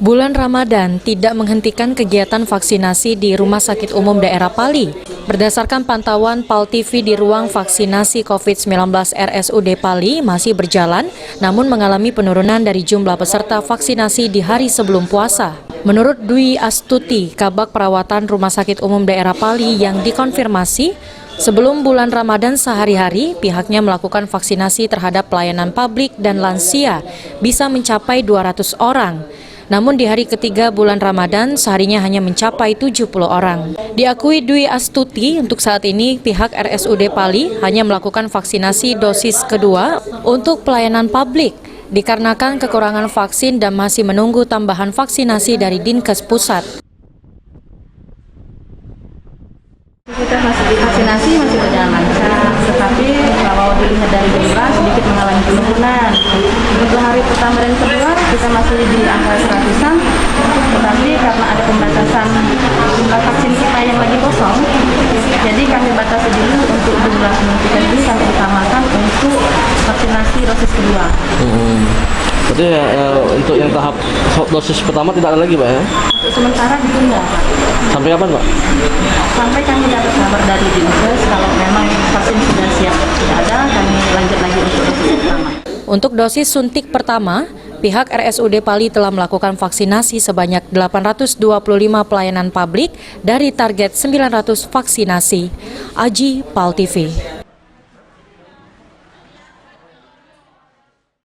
Bulan Ramadan tidak menghentikan kegiatan vaksinasi di Rumah Sakit Umum Daerah Pali. Berdasarkan pantauan PAL TV di ruang vaksinasi COVID-19 RSUD Pali masih berjalan, namun mengalami penurunan dari jumlah peserta vaksinasi di hari sebelum puasa. Menurut Dwi Astuti, Kabag Perawatan Rumah Sakit Umum Daerah Pali yang dikonfirmasi, sebelum bulan Ramadan sehari-hari, pihaknya melakukan vaksinasi terhadap pelayanan publik dan lansia bisa mencapai 200 orang. Namun di hari ketiga bulan Ramadan, seharinya hanya mencapai 70 orang. Diakui Dwi Astuti, untuk saat ini pihak RSUD Pali hanya melakukan vaksinasi dosis kedua untuk pelayanan publik, dikarenakan kekurangan vaksin dan masih menunggu tambahan vaksinasi dari Dinkes Pusat. Vaksinasi masih berjalan lancar, tetapi kalau dilihat dari jumlah sedikit mengalami penurunan. Untuk hari pertama dan kedua kita masih di angka 100-an, tetapi karena ada pembatasan jumlah vaksin kita yang lagi kosong, jadi kami batasi dulu untuk jumlah penyuntikan ini sampai ditambahkan untuk vaksinasi dosis kedua. Berarti untuk yang tahap dosis pertama tidak ada lagi, Pak, ya? Untuk sementara ditunda. Sampai kapan, Pak? Sampai kami dapat kabar dari Dinkes kalau memang vaksin sudah siap tidak ada, kami lanjut lagi untuk dosis pertama. Untuk dosis suntik pertama, pihak RSUD Pali telah melakukan vaksinasi sebanyak 825 pelayanan publik dari target 900 vaksinasi. Aji, PAL TV.